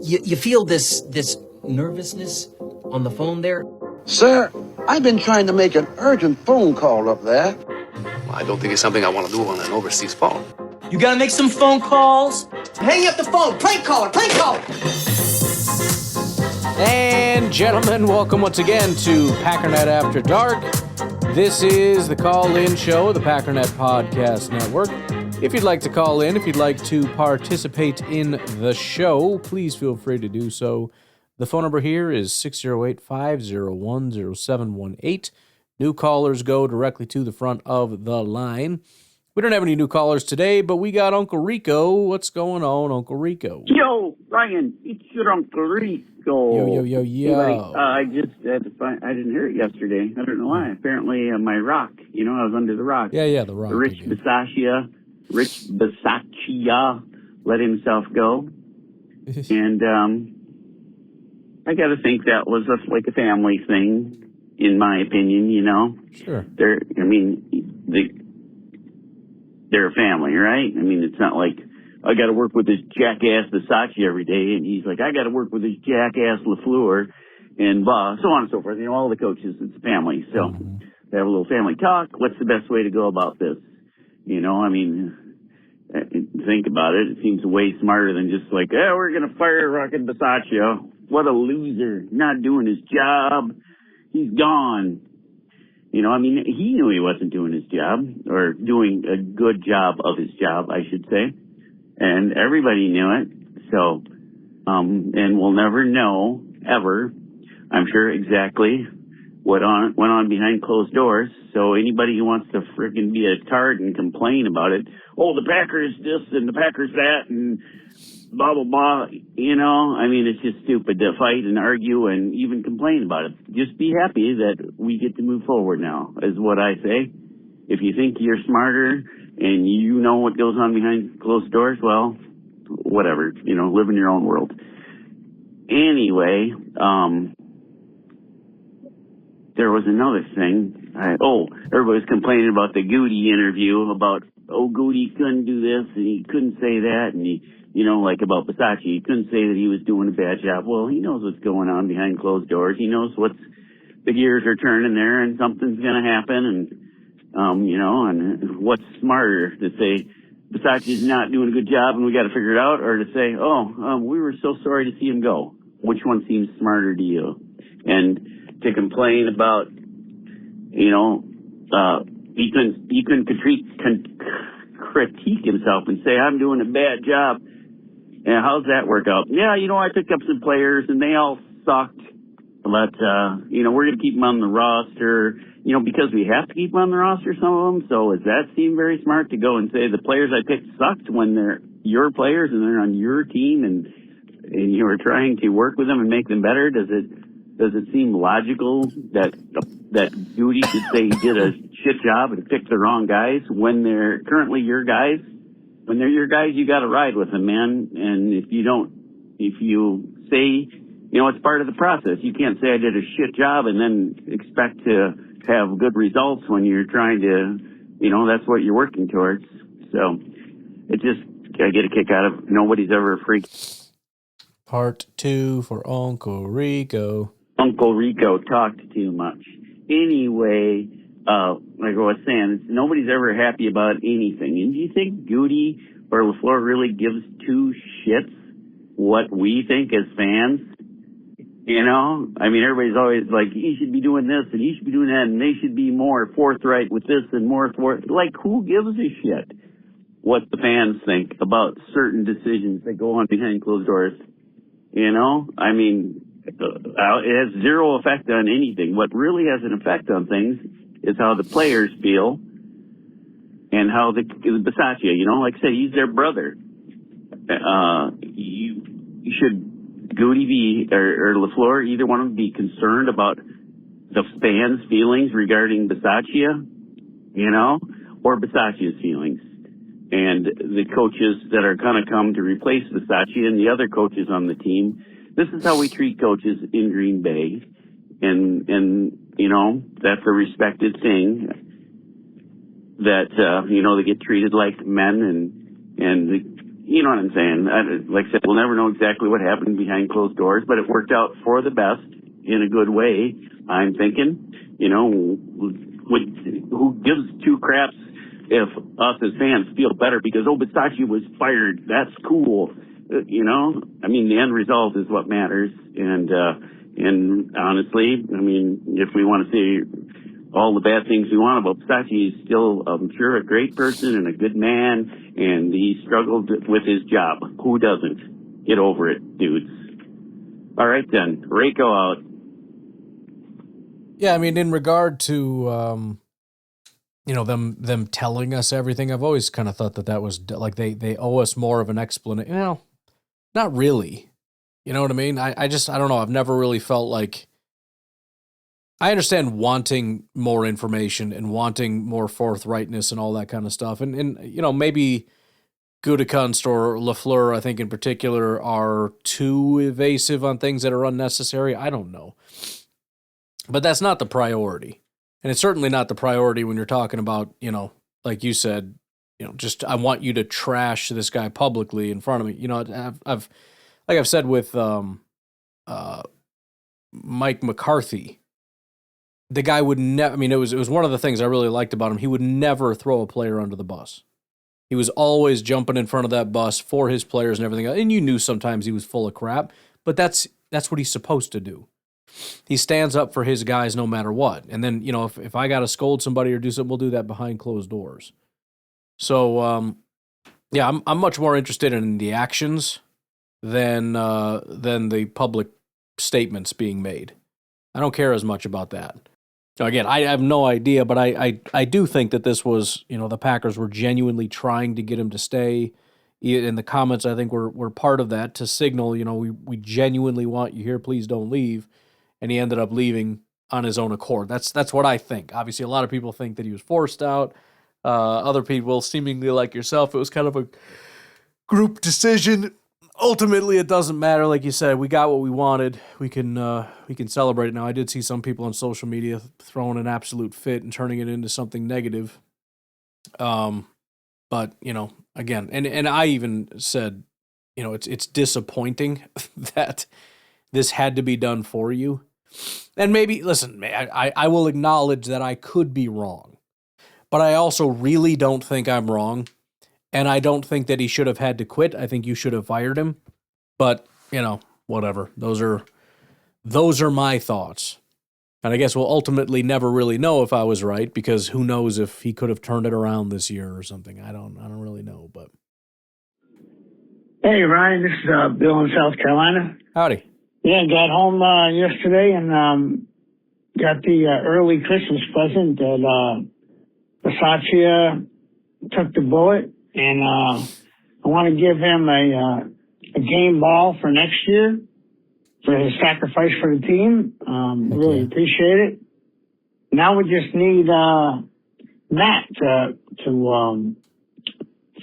You feel this nervousness on the phone there? Sir, I've been trying to make an urgent phone call up there. Well, I don't think it's something I want to do on an overseas phone. You gotta make some phone calls. Hang up the phone. Prank caller. And gentlemen, welcome once again to Packernet After Dark. This is the call-in show of the Packernet Podcast Network. If you'd like to call in, if you'd like to participate in the show, please feel free to do so. The phone number here is 608-501-0718. New callers go directly to the front of the line. We don't have any new callers today, but we got Uncle Rico. What's going on, Uncle Rico? Yo, Ryan, it's your Uncle Rico. Yo. Anyway, I just had to find, I didn't hear it yesterday. I don't know why. Apparently, my rock, I was under the rock. Yeah, the rock. Rich Bisacchia let himself go. And I got to think that was like a family thing, in my opinion, Sure. They're a family, right? I mean, it's not like I got to work with this jackass Bisacchia every day, and he's like, I got to work with this jackass LaFleur, and blah, so on and so forth. All the coaches, it's a family. So they have a little family talk. What's the best way to go about this? Think about it. It seems way smarter than just like, we're going to fire Rocket Bisacchia. What a loser. Not doing his job. He's gone. He knew he wasn't doing his job, or doing a good job of his job, I should say. And everybody knew it. So, and we'll never know, ever, I'm sure, exactly what went on behind closed doors. So anybody who wants to freaking be a tard and complain about it, the Packers this and the Packers that and blah, blah, blah, it's just stupid to fight and argue and even complain about it. Just be happy that we get to move forward now, is what I say. If you think you're smarter and you know what goes on behind closed doors, well, whatever, live in your own world. Anyway, there was another thing. Everybody was complaining about the Goody interview about, Goody couldn't do this and he couldn't say that, and he, like about Bisacchia, he couldn't say that he was doing a bad job. Well, he knows what's going on behind closed doors. He knows the gears are turning there and something's going to happen, and what's smarter to say Bisacchia's not doing a good job and we got to figure it out, or to say, we were so sorry to see him go? Which one seems smarter to you? And to complain about, he couldn't critique himself and say, I'm doing a bad job. And how's that work out? Yeah, I picked up some players and they all sucked. But, we're going to keep them on the roster, because we have to keep them on the roster, some of them. So does that seem very smart to go and say the players I picked sucked when they're your players and they're on your team and you were trying to work with them and make them better? Does it seem logical that Goody should say he did a shit job and picked the wrong guys when they're currently your guys? When they're your guys, you got to ride with them, man. And if you say, it's part of the process. You can't say I did a shit job and then expect to have good results when you're trying to, that's what you're working towards. So I get a kick out of nobody's ever freaked. Part 2 for Uncle Rico. Uncle Rico talked too much. Anyway, like I was saying, nobody's ever happy about anything. And do you think Goody or LaFleur really gives two shits what we think as fans? Everybody's always like, he should be doing this and he should be doing that and they should be more forthright with this and more like, who gives a shit what the fans think about certain decisions that go on behind closed doors? It has zero effect on anything. What really has an effect on things is how the players feel and how the Bisacchia, like I said, he's their brother. Should Goody be, or LaFleur, either one of them be concerned about the fans' feelings regarding Bisacchia, or Bisacchia's feelings? And the coaches that are going to come to replace Bisacchia and the other coaches on the team, this is how we treat coaches in Green Bay. And that's a respected thing that, they get treated like men and you know what I'm saying? Like I said, we'll never know exactly what happened behind closed doors, but it worked out for the best in a good way. I'm thinking, you know, who gives two craps if us as fans feel better because Bisacchia was fired? That's cool. You know, I mean, the end result is what matters. And honestly, I mean, if we want to say all the bad things we want about Bisacchia, he's still, I'm sure, a great person and a good man, and he struggled with his job. Who doesn't? Get over it, dudes. All right, then. Rico out. Yeah, I mean, in regard to, you know, them telling us everything, I've always kind of thought that was, like, they owe us more of an explanation. Well, not really. You know what I mean? I don't know. I've never really felt like, I understand wanting more information and wanting more forthrightness and all that kind of stuff. And you know, maybe Gutekunst or LaFleur, I think in particular, are too evasive on things that are unnecessary. I don't know. But that's not the priority. And it's certainly not the priority when you're talking about, you know, like you said, you know, just I want you to trash this guy publicly in front of me. You know, I've like I've said with Mike McCarthy, the guy would never, I mean, it was one of the things I really liked about him. He would never throw a player under the bus. He was always jumping in front of that bus for his players and everything else. And you knew sometimes he was full of crap, but that's what he's supposed to do. He stands up for his guys no matter what. And then, you know, if I got to scold somebody or do something, we'll do that behind closed doors. So, yeah, I'm much more interested in the actions than the public statements being made. I don't care as much about that. Again, I have no idea, but I do think that this was, you know, the Packers were genuinely trying to get him to stay. In the comments, I think we're part of that to signal, you know, we genuinely want you here. Please don't leave. And he ended up leaving on his own accord. That's what I think. Obviously, a lot of people think that he was forced out. Other people, seemingly like yourself, it was kind of a group decision. Ultimately, it doesn't matter. Like you said, we got what we wanted. We can celebrate it now. I did see some people on social media throwing an absolute fit and turning it into something negative. But you know, again, and I even said, you know, it's disappointing that this had to be done for you. And maybe, listen, I will acknowledge that I could be wrong, but I also really don't think I'm wrong. And I don't think that he should have had to quit. I think you should have fired him. But, you know, whatever. Those are my thoughts. And I guess we'll ultimately never really know if I was right, because who knows if he could have turned it around this year or something. I don't really know, but. Hey, Ryan, this is Bill in South Carolina. Howdy. Yeah, got home yesterday and got the early Christmas present that Bisacchia took the bullet. And I want to give him a game ball for next year for his sacrifice for the team. Really appreciate it. Now we just need Matt to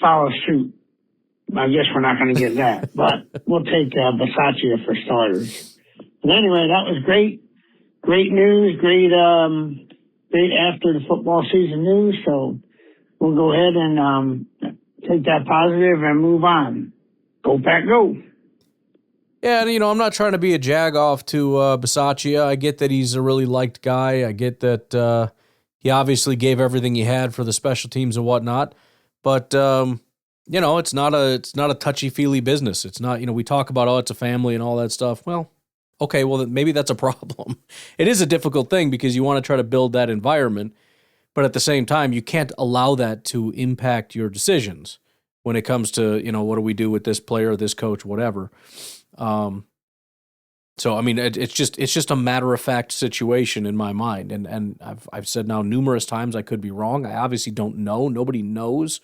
follow suit. I guess we're not going to get that, but we'll take Bisacchia for starters. But anyway, that was great. Great news. Great after the football season news. So we'll go ahead and take that positive and move on. Go Pack, go. Yeah, and, you know, I'm not trying to be a jag-off to Bisacchia. I get that he's a really liked guy. I get that he obviously gave everything he had for the special teams and whatnot. But, you know, it's not a touchy-feely business. It's not, you know, we talk about, oh, it's a family and all that stuff. Well, okay, well, maybe that's a problem. It is a difficult thing because you want to try to build that environment. But at the same time, you can't allow that to impact your decisions when it comes to, you know, what do we do with this player, this coach, whatever. So, I mean, it's just a matter-of-fact situation in my mind. And I've said now numerous times I could be wrong. I obviously don't know. Nobody knows.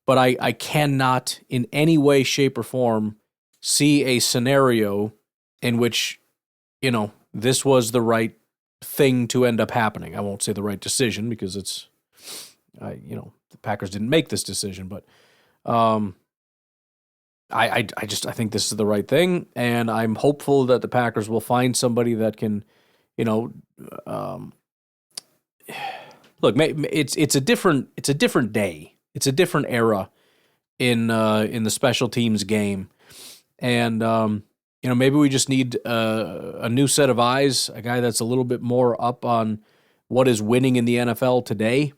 But I cannot in any way, shape, or form see a scenario in which, you know, this was the right thing to end up happening. I won't say the right decision because it's, you know, the Packers didn't make this decision, but I think this is the right thing, and I'm hopeful that the Packers will find somebody that can, you know, look, it's a different day, it's a different era in the special teams game. And, maybe we just need a new set of eyes, a guy that's a little bit more up on what is winning in the NFL today.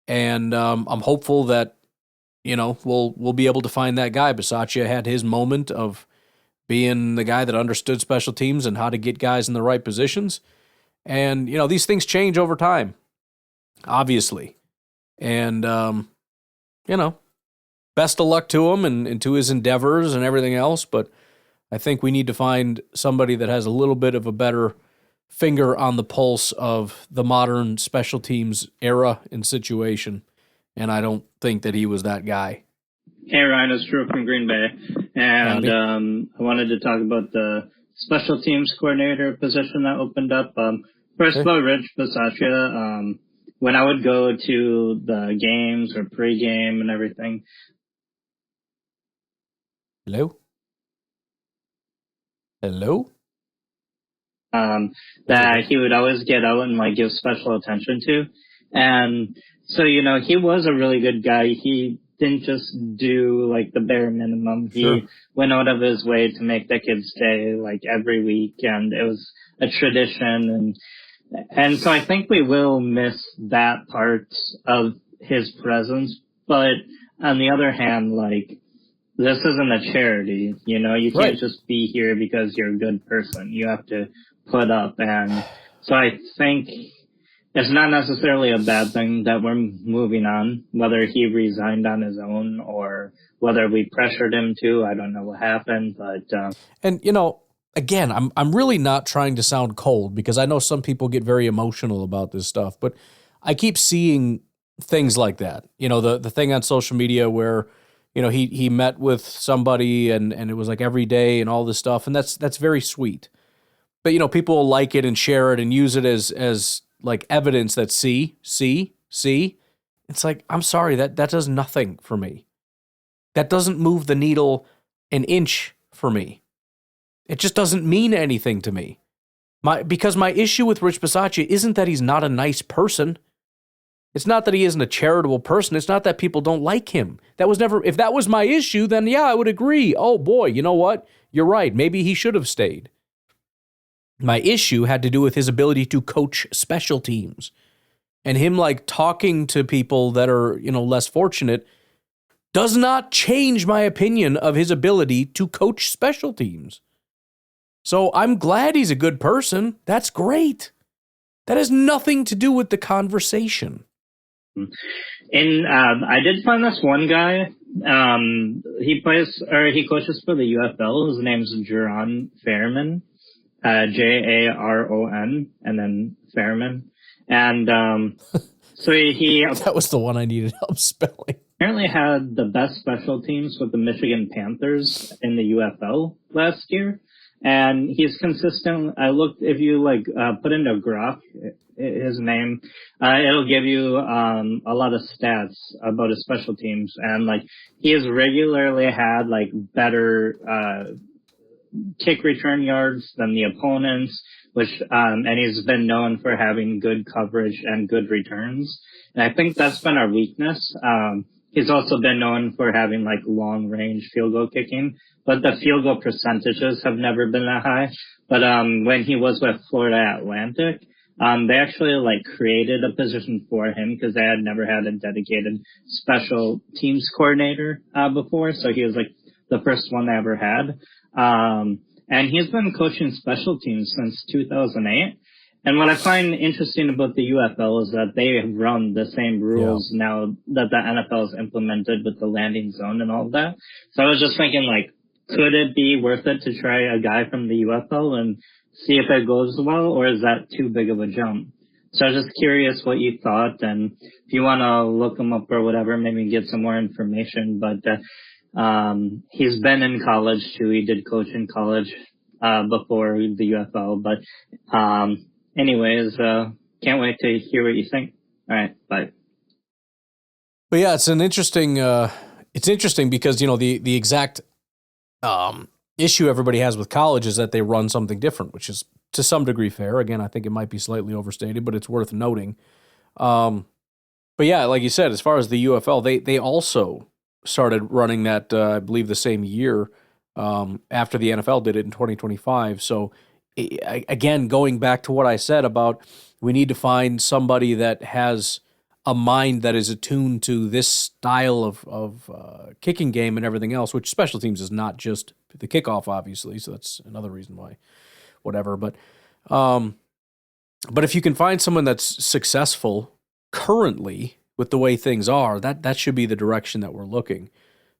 And I'm hopeful that, we'll be able to find that guy. Bisacchia had his moment of being the guy that understood special teams and how to get guys in the right positions. And, these things change over time, obviously. And, best of luck to him and to his endeavors and everything else. But I think we need to find somebody that has a little bit of a better finger on the pulse of the modern special teams era and situation. And I don't think that he was that guy. Hey, Ryan, it's Drew from Green Bay. And I wanted to talk about the special teams coordinator position that opened up. First of all, Rich Bisacchia, when I would go to the games or pregame and everything. Hello? That he would always get out and give special attention to. And so, he was a really good guy. He didn't just do the bare minimum. He went out of his way to make the kids stay every week, and it was a tradition. And so I think we will miss that part of his presence. But on the other hand, this isn't a charity, you can't just be here because you're a good person. You have to put up. And so I think it's not necessarily a bad thing that we're moving on, whether he resigned on his own or whether we pressured him to. I don't know what happened, but, and again, I'm really not trying to sound cold because I know some people get very emotional about this stuff, but I keep seeing things like that. The thing on social media where, he met with somebody and it was every day and all this stuff. And that's very sweet. But, people will like it and share it and use it as evidence that see. It's I'm sorry, that does nothing for me. That doesn't move the needle an inch for me. It just doesn't mean anything to me. Because my issue with Rich Bisacchia isn't that he's not a nice person. It's not that he isn't a charitable person. It's not that people don't like him. If that was my issue, then yeah, I would agree. Oh boy, you know what? You're right. Maybe he should have stayed. My issue had to do with his ability to coach special teams. And him talking to people that are, less fortunate does not change my opinion of his ability to coach special teams. So I'm glad he's a good person. That's great. That has nothing to do with the conversation. And I did find this one guy. He coaches for the UFL. His name's Jaron Fairman, Jaron, and then Fairman. And so he that was the one I needed help spelling. Apparently had the best special teams with the Michigan Panthers in the UFL last year. And he's consistent. I looked, if you put into Grok his name, it'll give you a lot of stats about his special teams. And he has regularly had better kick return yards than the opponents, and he's been known for having good coverage and good returns. And I think that's been our weakness. He's also been known for having long range field goal kicking, but the field goal percentages have never been that high. But when he was with Florida Atlantic, they actually created a position for him because they had never had a dedicated special teams coordinator before. So he was the first one they ever had. And he's been coaching special teams since 2008. And what I find interesting about the UFL is that they have run the same rules now that the NFL has implemented with the landing zone and all of that. So I was just thinking, could it be worth it to try a guy from the UFL and see if it goes well, or is that too big of a jump? So I was just curious what you thought, and if you want to look him up or whatever, maybe get some more information. But he's been in college too. He did coach in college before the UFL. But anyways, can't wait to hear what you think. All right, bye. But yeah, it's an interesting. It's interesting because the exact issue everybody has with college is that they run something different, which is to some degree fair. Again, I think it might be slightly overstated, but it's worth noting. But yeah, like you said, as far as the UFL, they also started running that, I believe, the same year after the NFL did it in 2025. So, again, going back to what I said about we need to find somebody that has a mind that is attuned to this style of kicking game and everything else, which special teams is not just the kickoff, obviously. So that's another reason why, whatever. But if you can find someone that's successful currently with the way things are, that should be the direction that we're looking.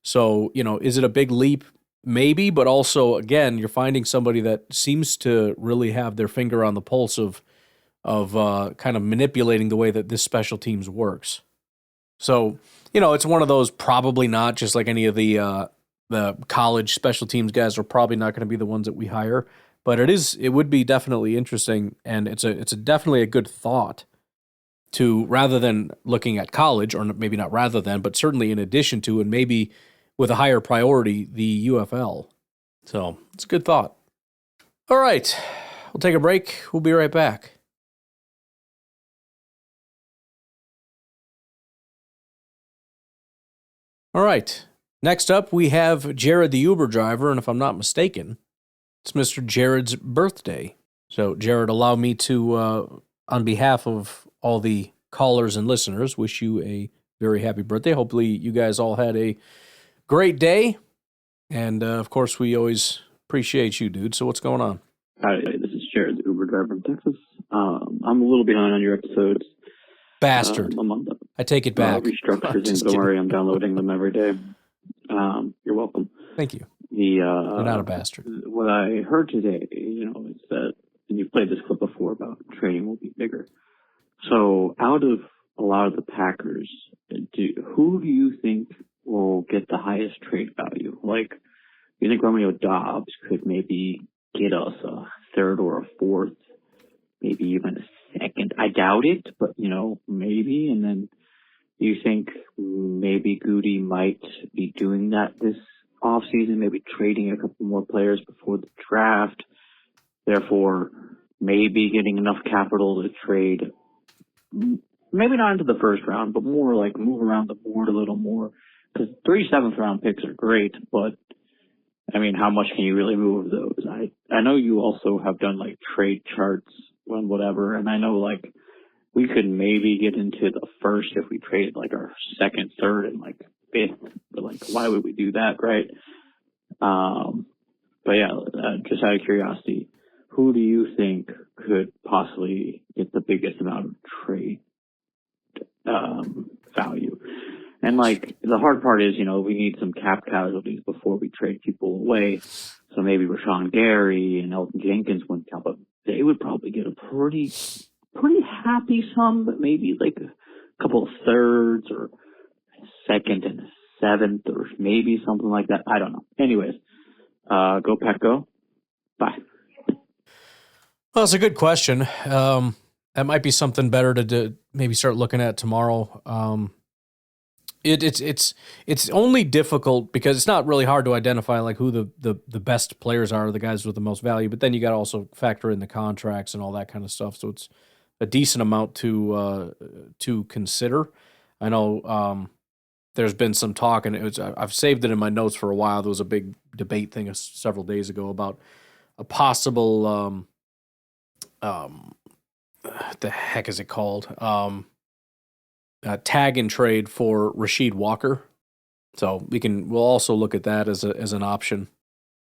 So, is it a big leap? Maybe, but also, again, you're finding somebody that seems to really have their finger on the pulse of kind of manipulating the way that this special teams works. So, it's one of those probably not, just like any of the college special teams guys are probably not going to be the ones that we hire, but it would be definitely interesting, and it's definitely a good thought to, rather than looking at college, or maybe not rather than, but certainly in addition to, and maybe with a higher priority, the UFL. So it's a good thought. All right, we'll take a break. We'll be right back. All right, next up we have Jared the Uber driver, and if I'm not mistaken, it's Mr. Jared's birthday. So Jared, allow me to, on behalf of all the callers and listeners, wish you a very happy birthday. Hopefully you guys all had a great day, and of course, we always appreciate you, dude. So what's going on? Hi, this is Jared, the Uber driver from Texas. I'm a little behind on your episodes. Bastard. I'm on the I take it back. Restructures, don't worry, I'm downloading them every day. You're welcome. Thank you. You're not a bastard. What I heard today, is that, and you've played this clip before about trading will be bigger. So out of a lot of the Packers, who do you think will get the highest trade value? Like, you think Romeo Dobbs could maybe get us a third or a fourth, maybe even a second? I doubt it, but, maybe. And then do you think maybe Goody might be doing that this offseason, maybe trading a couple more players before the draft, therefore maybe getting enough capital to trade, maybe not into the first round, but more like move around the board a little more? Because 3 7th-round picks are great, but, how much can you really move those? I know you also have done, trade charts and whatever, and I know, we could maybe get into the first if we traded, our second, third, and, fifth. But, why would we do that, right? But, yeah, just out of curiosity, who do you think could possibly get the biggest amount of trade value? And, the hard part is, we need some cap casualties before we trade people away. So maybe Rashawn Gary and Elton Jenkins wouldn't count, but they would probably get a pretty happy sum, but maybe, a couple of thirds or a second and a seventh or maybe something like that. I don't know. Anyways, go Pack, go. Bye. Well, it's a good question. That might be something better to maybe start looking at tomorrow. It's only difficult because it's not really hard to identify who the best players are, the guys with the most value. But then you got to also factor in the contracts and all that kind of stuff. So it's a decent amount to consider. I know there's been some talk, and I've saved it in my notes for a while. There was a big debate thing several days ago about a possible the heck is it called? Tag and trade for Rasheed Walker. So we'll also look at that as an option.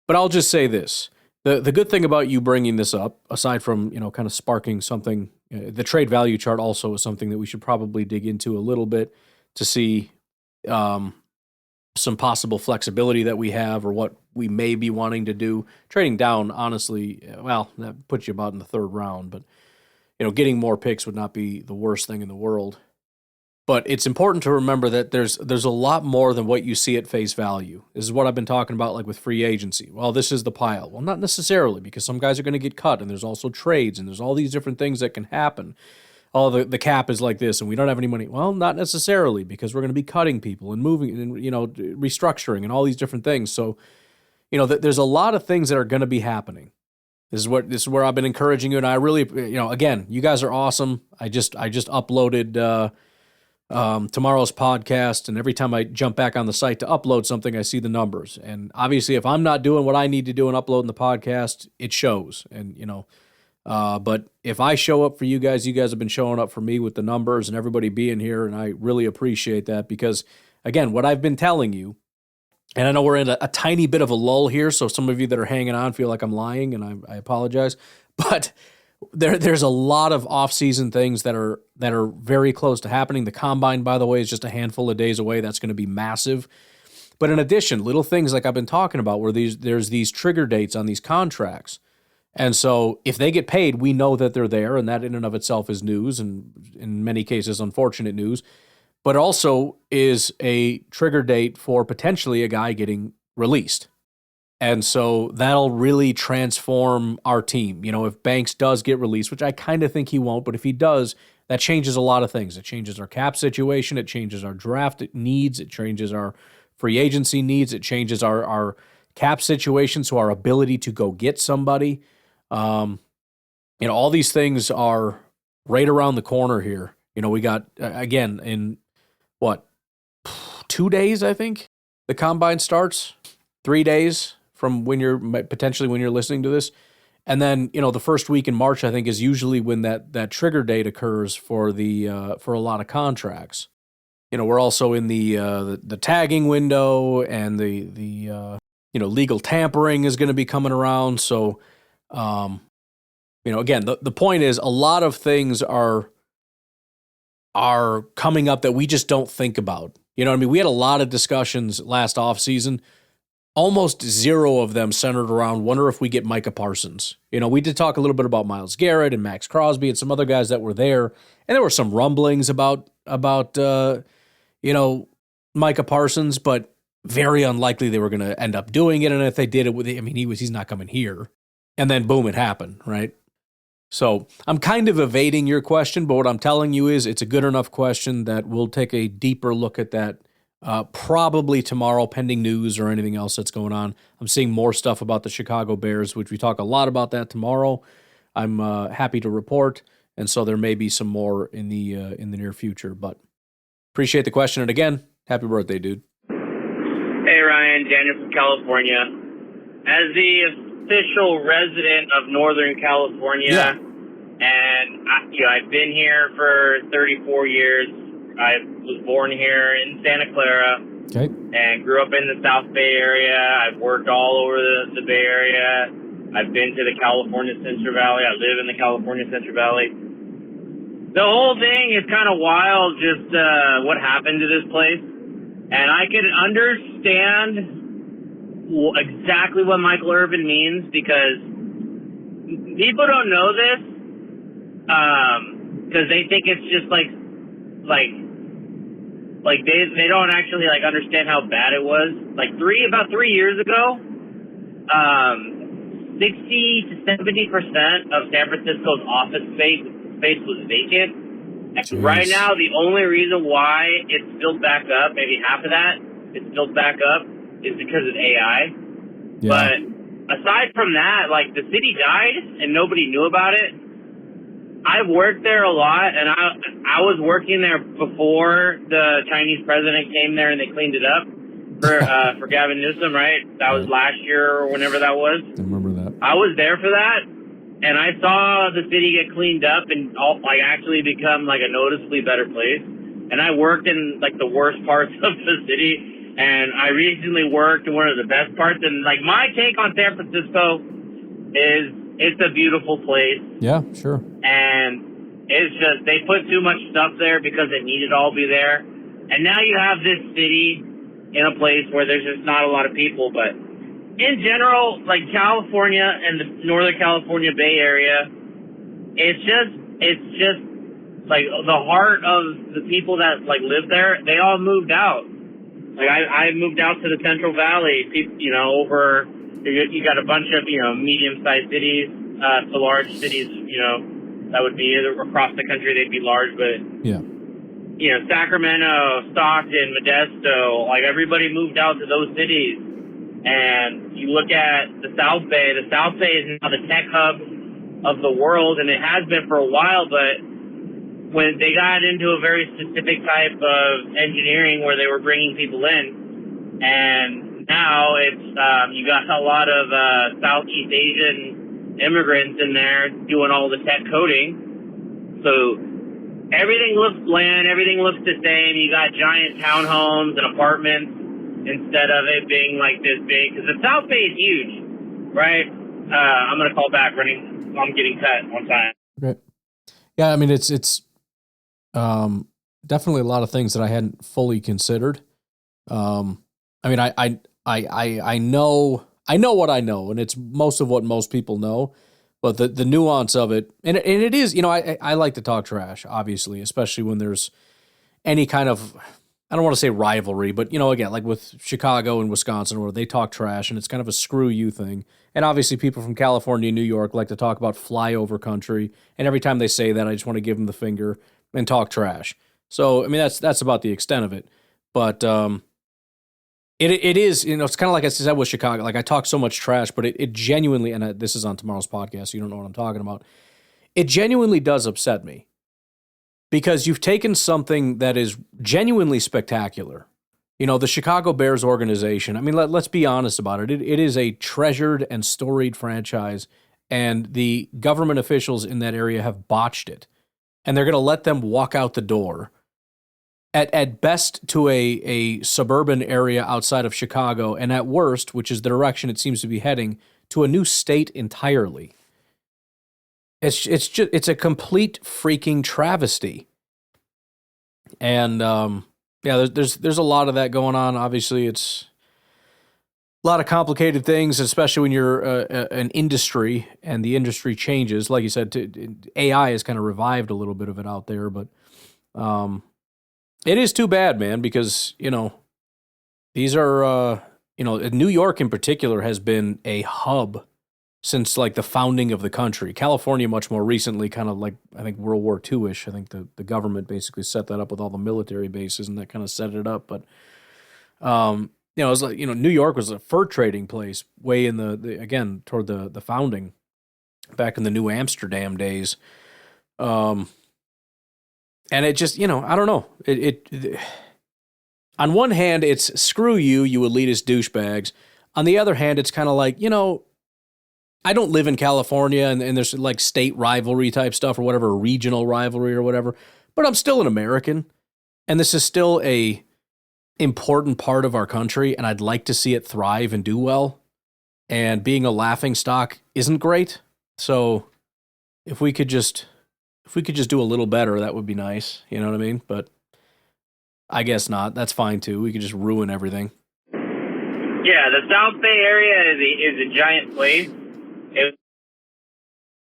But I'll just say this. The good thing about you bringing this up, aside from, kind of sparking something, the trade value chart also is something that we should probably dig into a little bit to see some possible flexibility that we have or what we may be wanting to do. Trading down, honestly, well, that puts you about in the third round, but getting more picks would not be the worst thing in the world. But it's important to remember that there's a lot more than what you see at face value. This is what I've been talking about, with free agency. Well, this is the pile. Well, not necessarily, because some guys are going to get cut, and there's also trades, and there's all these different things that can happen. Oh, the cap is like this, and we don't have any money. Well, not necessarily, because we're going to be cutting people and moving and restructuring and all these different things. So, there's a lot of things that are going to be happening. This is where I've been encouraging you, and I really, again, you guys are awesome. I just uploaded tomorrow's podcast, and every time I jump back on the site to upload something, I see the numbers. And obviously, if I'm not doing what I need to do and uploading the podcast, it shows. And, but if I show up for you guys have been showing up for me with the numbers and everybody being here, and I really appreciate that because, again, what I've been telling you, and I know we're in a tiny bit of a lull here, so some of you that are hanging on feel like I'm lying, and I apologize, but there's a lot of off-season things that are very close to happening. The Combine, by the way, is just a handful of days away. That's going to be massive. But in addition, little things like I've been talking about where there's these trigger dates on these contracts. And so if they get paid, we know that they're there, and that in and of itself is news, and in many cases, unfortunate news. But also is a trigger date for potentially a guy getting released. And so that'll really transform our team. If Banks does get released, which I kind of think he won't, but if he does, that changes a lot of things. It changes our cap situation. It changes our draft needs. It changes our free agency needs. It changes our cap situation, so our ability to go get somebody. All these things are right around the corner here. We got, again, in 2 days, I think, the Combine starts. 3 days from when you're listening to this. And then, the first week in March, I think, is usually when that trigger date occurs for for a lot of contracts. We're also in the tagging window, and the legal tampering is going to be coming around. So, again, the point is a lot of things are coming up that we just don't think about. We had a lot of discussions last offseason. Almost zero of them centered around, wonder if we get Micah Parsons. We did talk a little bit about Myles Garrett and Max Crosby and some other guys that were there. And there were some rumblings about Micah Parsons, but very unlikely they were going to end up doing it. And if they did it, he's not coming here. And then boom, it happened, right? So I'm kind of evading your question, but what I'm telling you is it's a good enough question that we'll take a deeper look at that probably tomorrow, pending news or anything else that's going on. I'm seeing more stuff about the Chicago Bears, which we talk a lot about that tomorrow. I'm happy to report, and so there may be some more in the near future. But appreciate the question, and again, happy birthday, dude. Hey Ryan, Daniel from California. As the official resident of Northern California, and I've been here for 34 years. I was born here in Santa Clara, and grew up in the South Bay area. I've worked all over the Bay Area. I've been to the California Central Valley. I live in the California Central Valley. The whole thing is kind of wild, just what happened to this place. And I can understand exactly what Michael Irvin means, because people don't know this because they think it's just like they don't actually understand how bad it was. About 3 years ago, 60 to 70% of San Francisco's office space was vacant. Jeez. Right now, the only reason why it's filled back up, maybe half of that, it's filled back up, is because of AI. Yeah. But aside from that, the city died and nobody knew about it. I've worked there a lot, and I was working there before the Chinese president came there and they cleaned it up for Gavin Newsom, right? That was last year or whenever that was. I remember that. I was there for that, and I saw the city get cleaned up and actually become a noticeably better place. And I worked in the worst parts of the city, and I recently worked in one of the best parts. And my take on San Francisco is it's a beautiful place. Yeah, sure. And it's just they put too much stuff there because it needed to all be there. And now you have this city in a place where there's just not a lot of people. But in general, California and the Northern California Bay Area, it's just the heart of the people that live there. They all moved out. I moved out to the Central Valley. Over you got a bunch of medium-sized cities to large cities. That would be across the country. They'd be large, but yeah. Sacramento, Stockton, Modesto, everybody moved out to those cities. And you look at the South Bay. The South Bay is now the tech hub of the world, and it has been for a while, but when they got into a very specific type of engineering where they were bringing people in, and now it's you got a lot of Southeast Asian immigrants in there doing all the tech coding. So everything looks bland, everything looks the same. You got giant townhomes and apartments instead of it being like this big. Because the South Bay is huge, right? I'm going to call back running. I'm getting cut one time. Okay. Yeah, I mean, it's definitely a lot of things that I hadn't fully considered. I mean, I know what I know, and it's most of what most people know. But the nuance of it, and it is, you know, I like to talk trash, obviously, especially when there's any kind of, I don't want to say rivalry, but, you know, again, like with Chicago and Wisconsin, where they talk trash, and it's kind of a screw you thing. And obviously people from California and New York like to talk about flyover country, and every time they say that, I just want to give them the finger and talk trash. So, I mean, that's about the extent of it. But it is, you know, it's kind of like I said with Chicago. Like, I talk so much trash, but it genuinely, and this is on tomorrow's podcast, so you don't know what I'm talking about. It genuinely does upset me because you've taken something that is genuinely spectacular. You know, the Chicago Bears organization, I mean, let's be honest about it. It is a treasured and storied franchise, and the government officials in that area have botched it. And they're going to let them walk out the door at best to a suburban area outside of Chicago, and at worst, which is the direction it seems to be heading, to a new state entirely. It's a complete freaking travesty. And yeah, there's a lot of that going on. Obviously, it's a lot of complicated things, especially when you're an industry and the industry changes. Like you said, AI has kind of revived a little bit of it out there, but it is too bad, man, because, you know, these are, you know, New York in particular has been a hub since like the founding of the country. California much more recently, kind of like, I think World War II-ish. I think the government basically set that up with all the military bases, and that kind of set it up. But, you know, it was like, you know, New York was a fur trading place way in the again, toward the founding, back in the New Amsterdam days. And it just, you know, I don't know. It on one hand, it's screw you, you elitist douchebags. On the other hand, it's kind of like, you know, I don't live in California and there's like state rivalry type stuff or whatever, regional rivalry or whatever, but I'm still an American, and this is still a important part of our country, and I'd like to see it thrive and do well. And being a laughing stock isn't great. So if we could just do a little better, that would be nice. You know what I mean? But I guess not. That's fine too. We could just ruin everything. Yeah, the South Bay area is a giant place. It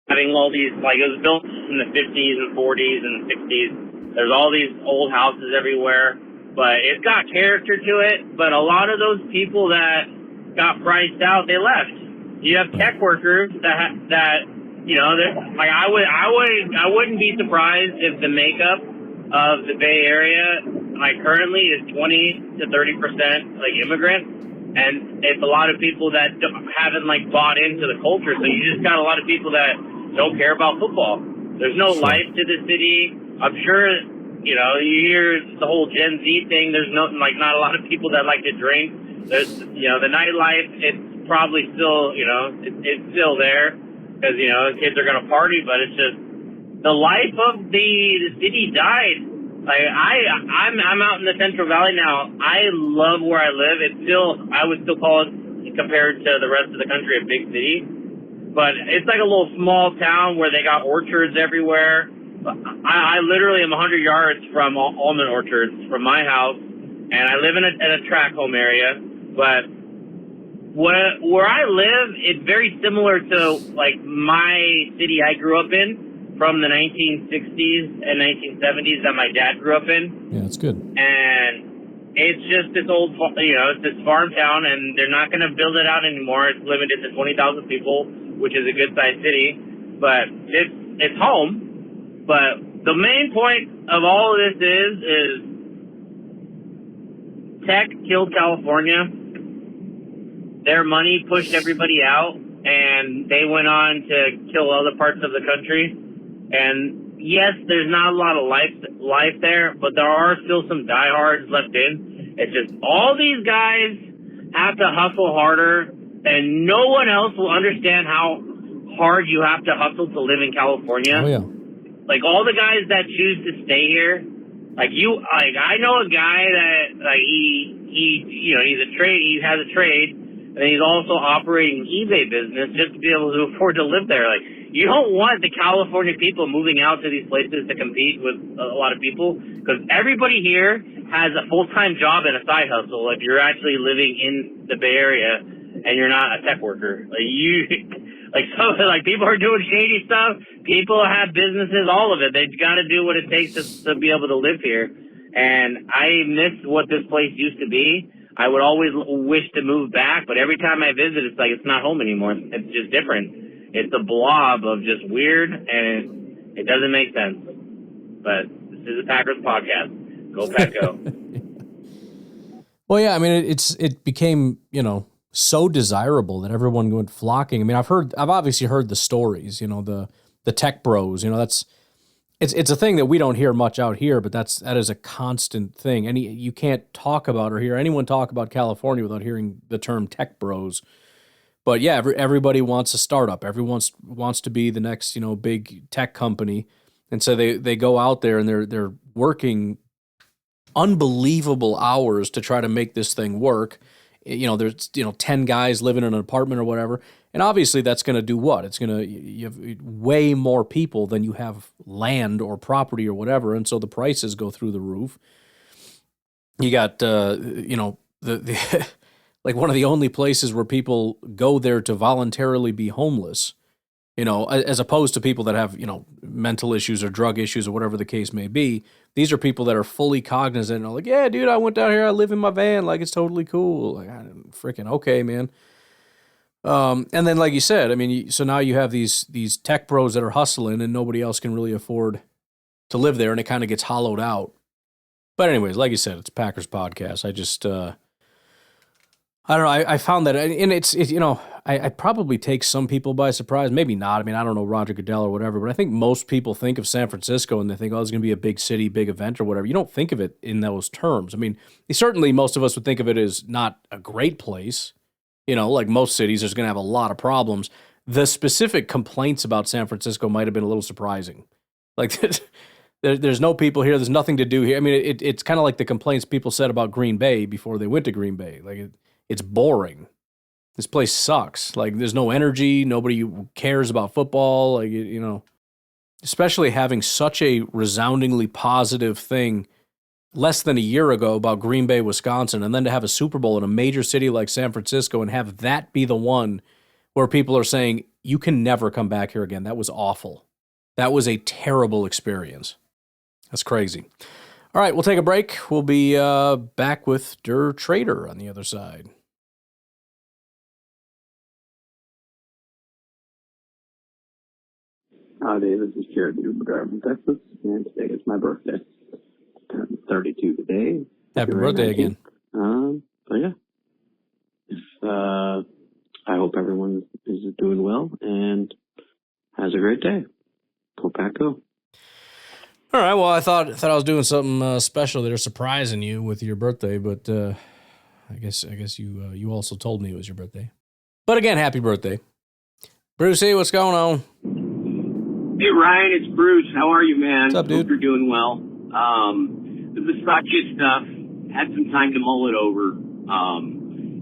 having all these, like, it was built in the 50s and 40s and 60s. There's all these old houses everywhere, but it's got character to it. But a lot of those people that got priced out, they left. You have tech workers that you know, like I wouldn't be surprised if the makeup of the Bay Area, like, currently is 20 to 30% like immigrants, and it's a lot of people that haven't like bought into the culture. So you just got a lot of people that don't care about football. There's no life to the city. I'm sure, you know, you hear the whole Gen Z thing. There's not a lot of people that like to drink. There's, you know, the nightlife. It's probably still, you know, it's still there. Because, you know, kids are going to party, but it's just the life of the city died. Like, I'm out in the Central Valley now. I love where I live. I would still call it, compared to the rest of the country, a big city. But it's like a little small town where they got orchards everywhere. I literally am 100 yards from almond orchards from my house, and I live in a track home area. But where I live, it's very similar to like my city I grew up in from the 1960s and 1970s that my dad grew up in. Yeah, that's good. And it's just this old, you know, it's this farm town, and they're not going to build it out anymore. It's limited to 20,000 people, which is a good sized city, but it's home. But the main point of all of this is tech killed California. Their money pushed everybody out, and they went on to kill other parts of the country. And yes, there's not a lot of life there, but there are still some diehards left in. It's just all these guys have to hustle harder, and no one else will understand how hard you have to hustle to live in California. Oh, yeah. Like, all the guys that choose to stay here, I know a guy that, he's a trade, he has a trade, and he's also operating an eBay business just to be able to afford to live there. Like, you don't want the California people moving out to these places to compete with a lot of people, because everybody here has a full-time job and a side hustle if you're actually living in the Bay Area and you're not a tech worker. People are doing shady stuff. People have businesses, all of it. They've got to do what it takes to be able to live here. And I miss what this place used to be. I would always wish to move back, but every time I visit, it's like it's not home anymore. It's just different. It's a blob of just weird, and it doesn't make sense. But this is a Packers podcast. Go Pack Go. Well, yeah, I mean, it became, so desirable that everyone went flocking. I mean, I've obviously heard the stories, the tech bros, it's a thing that we don't hear much out here, but that is a constant thing. And you can't talk about or hear anyone talk about California without hearing the term tech bros. But yeah, everybody wants a startup. Everyone wants to be the next, big tech company. And so they go out there and they're working unbelievable hours to try to make this thing work. There's 10 guys living in an apartment or whatever. And obviously that's going to do what? It's going to, you have way more people than you have land or property or whatever. And so the prices go through the roof. You got, the like one of the only places where people go there to voluntarily be homeless, as opposed to people that have, mental issues or drug issues or whatever the case may be. These are people that are fully cognizant and are like, yeah, dude, I went down here, I live in my van, like it's totally cool. Like, freaking okay, man. And then, like you said, I mean, so now you have these tech bros that are hustling and nobody else can really afford to live there, and it kind of gets hollowed out. But anyways, like you said, it's Packers podcast. I just, I don't know. I found that, and I'd probably take some people by surprise. Maybe not. I mean, I don't know Roger Goodell or whatever, but I think most people think of San Francisco and they think, oh, it's going to be a big city, big event or whatever. You don't think of it in those terms. I mean, certainly most of us would think of it as not a great place. Like most cities, there's going to have a lot of problems. The specific complaints about San Francisco might have been a little surprising. Like, there's no people here. There's nothing to do here. I mean, it's kind of like the complaints people said about Green Bay before they went to Green Bay. Like, it's boring. This place sucks. Like, there's no energy. Nobody cares about football. Like, especially having such a resoundingly positive thing less than a year ago about Green Bay, Wisconsin, and then to have a Super Bowl in a major city like San Francisco and have that be the one where people are saying, you can never come back here again. That was awful. That was a terrible experience. That's crazy. All right, we'll take a break. We'll be back with Der Trader on the other side. Howdy, this is Jared from Texas, and today is my birthday. I'm 32 today. Happy birthday again. So yeah, I hope everyone is doing well and has a great day. Go Pack Go. All right. Well, I thought I was doing something special there, surprising you with your birthday, but I guess you also told me it was your birthday. But again, happy birthday, Brucey. What's going on? Hey Ryan, it's Bruce. How are you, man? What's up, dude? Hope you're doing well. The Bisacchia stuff, had some time to mull it over.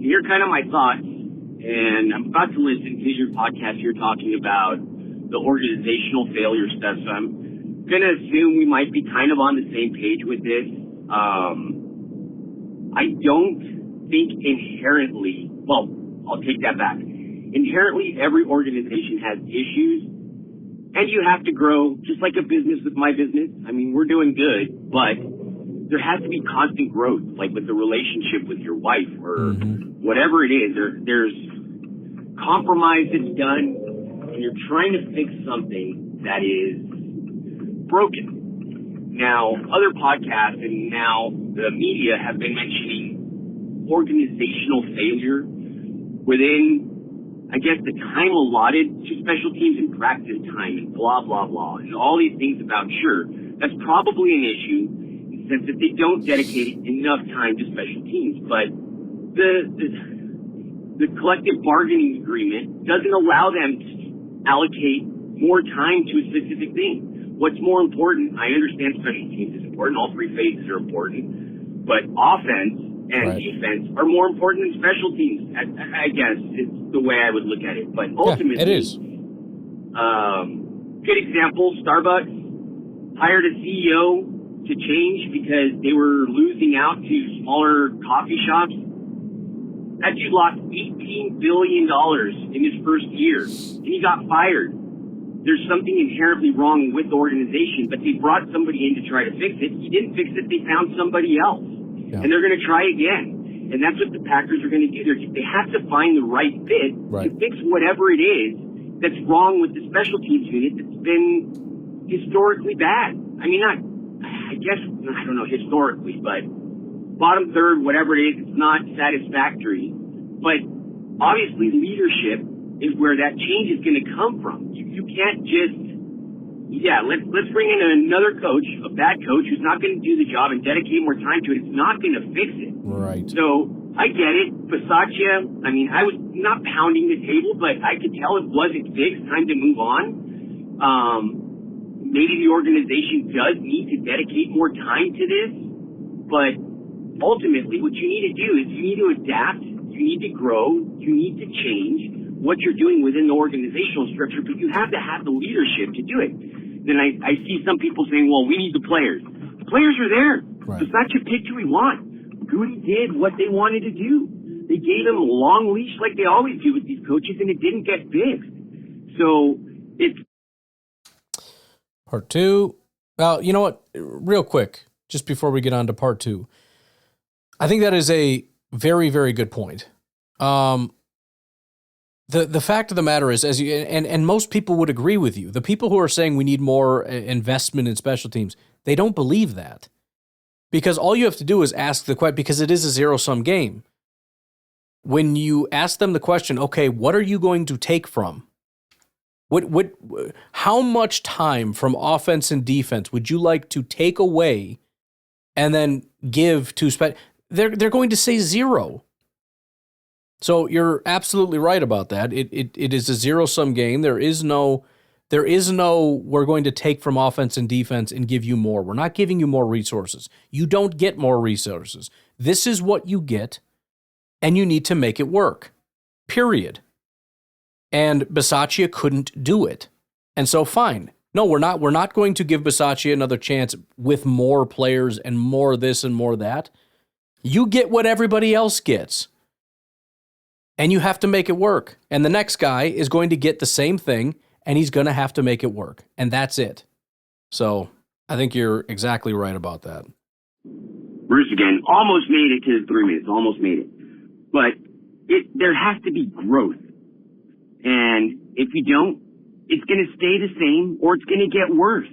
Here are kind of my thoughts, and I'm about to listen to your podcast. You're talking about the organizational failure stuff, so I'm going to assume we might be kind of on the same page with this. I don't think inherently, well, I'll take that back. Inherently, every organization has issues, and you have to grow, just like a business with my business. I mean, we're doing good, but there has to be constant growth, like with the relationship with your wife or whatever it is. There's compromise that's done, and you're trying to fix something that is broken. Now, other podcasts and now the media have been mentioning organizational failure within I guess, the time allotted to special teams and practice time and blah, blah, blah, and all these things about, sure, that's probably an issue in the sense that they don't dedicate enough time to special teams. But the collective bargaining agreement doesn't allow them to allocate more time to a specific thing. What's more important? I understand special teams is important. All three phases are important. But offense and defense are more important than special teams. I guess it's the way I would look at it. But ultimately, it is. Good example, Starbucks hired a CEO to change because they were losing out to smaller coffee shops. That dude lost $18 billion in his first year, and he got fired. There's something inherently wrong with the organization, but they brought somebody in to try to fix it. He didn't fix it. They found somebody else, and they're going to try again. And that's what the Packers are going to do. They have to find the right fit to fix whatever it is that's wrong with the special teams unit that's been historically bad. I mean, I don't know historically, but bottom third, whatever it is, it's not satisfactory. But obviously leadership is where that change is going to come from. You can't just, let's bring in another coach, a bad coach, who's not going to do the job and dedicate more time to it. It's not going to fix it. Right. So I get it. Bisacchia, I mean, I was not pounding the table, but I could tell it wasn't fixed. Time to move on. Maybe the organization does need to dedicate more time to this, but ultimately what you need to do is you need to adapt, you need to grow, you need to change what you're doing within the organizational structure, but you have to have the leadership to do it. Then I see some people saying, well, we need the players. The players are there. Right. Bisacchia picked who he wants. Goody did what they wanted to do. They gave him a long leash like they always do with these coaches, and it didn't get fixed. So it's Part two. Well, you know what? Real quick, just before we get on to part two, I think that is a very, very good point. The fact of the matter is, and most people would agree with you, the people who are saying we need more investment in special teams, they don't believe that. Because all you have to do is ask the question, because it is a zero-sum game. When you ask them the question, okay, what are you going to take from? How much time from offense and defense would you like to take away and then give to they're going to say zero. So you're absolutely right about that. It is a zero-sum game. There is no we're going to take from offense and defense and give you more. We're not giving you more resources. You don't get more resources. This is what you get, and you need to make it work. Period. And Bisacchia couldn't do it. And so fine. No, we're not going to give Bisacchia another chance with more players and more this and more that. You get what everybody else gets. And you have to make it work. And the next guy is going to get the same thing, and he's going to have to make it work. And that's it. So I think you're exactly right about that. Bruce again, almost made it to the 3 minutes, almost made it. But there has to be growth. And if you don't, it's going to stay the same or it's going to get worse.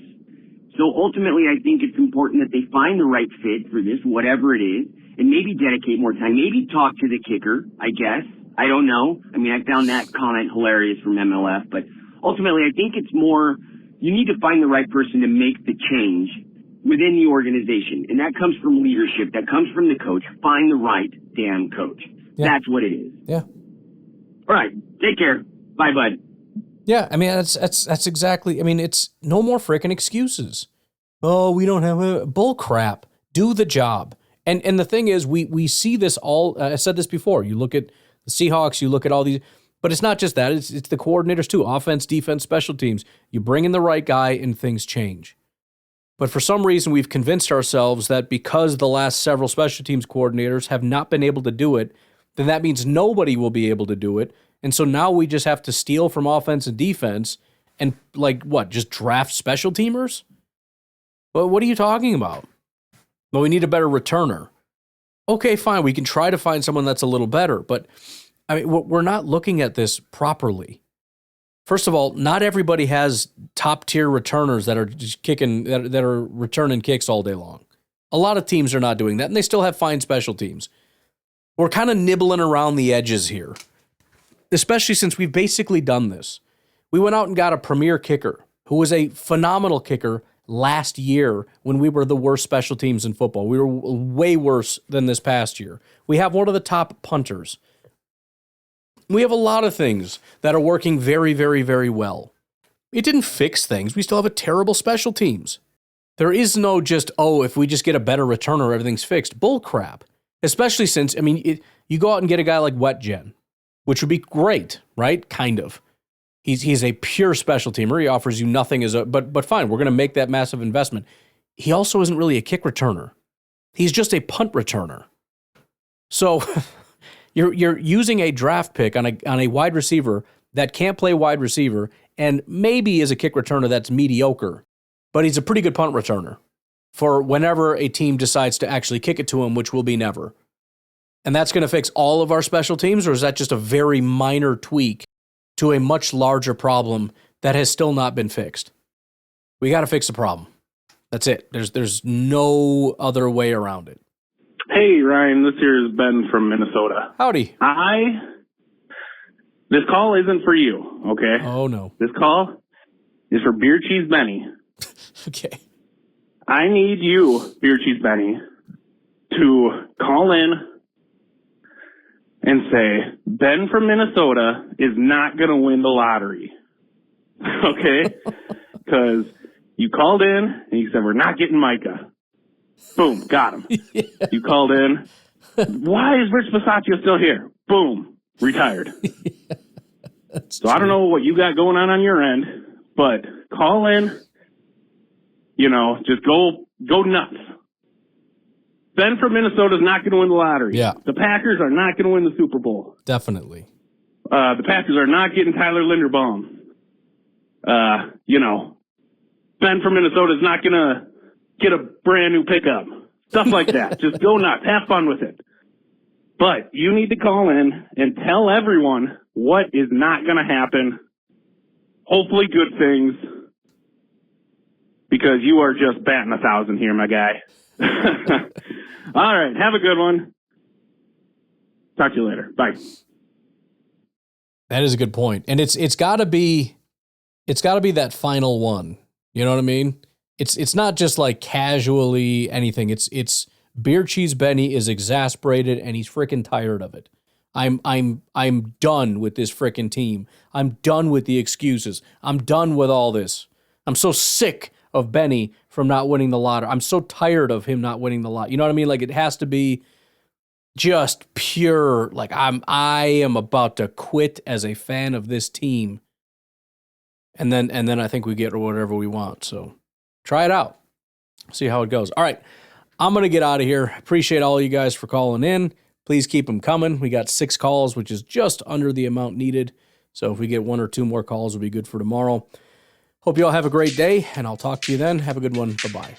So ultimately, I think it's important that they find the right fit for this, whatever it is, and maybe dedicate more time. Maybe talk to the kicker, I guess. I don't know. I mean, I found that comment hilarious from MLF, but ultimately, I think it's more, you need to find the right person to make the change within the organization. And that comes from leadership. That comes from the coach. Find the right damn coach. Yeah. That's what it is. Yeah. All right. Take care. Bye, bud. Yeah, I mean, that's exactly, I mean, it's no more freaking excuses. Oh, we don't have a bull crap. Do the job. And the thing is, we see this all, I said this before, you look at the Seahawks, you look at all these, but it's not just that, it's the coordinators too, offense, defense, special teams. You bring in the right guy and things change. But for some reason, we've convinced ourselves that because the last several special teams coordinators have not been able to do it, then that means nobody will be able to do it. And so now we just have to steal from offense and defense and, just draft special teamers? Well, what are you talking about? Well, we need a better returner. Okay, fine, we can try to find someone that's a little better, but I mean, we're not looking at this properly. First of all, not everybody has top-tier returners that are just kicking, that are returning kicks all day long. A lot of teams are not doing that, and they still have fine special teams. We're kind of nibbling around the edges here. especially since we've basically done this. We went out and got a premier kicker who was a phenomenal kicker last year when we were the worst special teams in football. We were way worse than this past year. We have one of the top punters. We have a lot of things that are working very, very, very well. It didn't fix things. We still have a terrible special teams. There is no just, if we just get a better returner, everything's fixed. Bull crap. Especially since, you go out and get a guy like Wetjen, which would be great, right? Kind of. He's a pure special teamer. He offers you nothing but fine, we're going to make that massive investment. He also isn't really a kick returner. He's just a punt returner. So you're using a draft pick on a wide receiver that can't play wide receiver and maybe is a kick returner that's mediocre, but he's a pretty good punt returner for whenever a team decides to actually kick it to him, which will be never. And that's going to fix all of our special teams, or is that just a very minor tweak to a much larger problem that has still not been fixed? We got to fix the problem. That's it. There's no other way around it. Hey, Ryan, this here is Ben from Minnesota. Howdy. This call isn't for you, okay? Oh, no. This call is for Beer Cheese Benny. Okay. I need you, Beer Cheese Benny, to call in and say, Ben from Minnesota is not going to win the lottery. Okay? Because you called in and you said, we're not getting Micah. Boom, got him. Yeah. You called in. Why is Rich Bisacchia still here? Boom, retired. Yeah, so true. I don't know what you got going on your end, but call in, just go nuts. Ben from Minnesota is not going to win the lottery. Yeah. The Packers are not going to win the Super Bowl. Definitely. The Packers are not getting Tyler Linderbaum. Ben from Minnesota is not going to get a brand new pickup. Stuff like that. Just go nuts. Have fun with it. But you need to call in and tell everyone what is not going to happen. Hopefully good things. Because you are just batting 1,000 here, my guy. All right. Have a good one. Talk to you later. Bye. That is a good point. And it's got to be that final one. You know what I mean? It's not just like casually anything. It's Beer Cheese Benny is exasperated and he's freaking tired of it. I'm done with this freaking team. I'm done with the excuses. I'm done with all this. I'm so sick of Benny from not winning the lottery. I'm so tired of him not winning the lot. You know what I mean? Like, it has to be just pure, like I am about to quit as a fan of this team. And then I think we get whatever we want. So try it out. See how it goes. All right. I'm going to get out of here. Appreciate all you guys for calling in. Please keep them coming. We got 6 calls, which is just under the amount needed. So if we get 1 or 2 more calls, it'll be good for tomorrow. Hope you all have a great day, and I'll talk to you then. Have a good one. Bye-bye.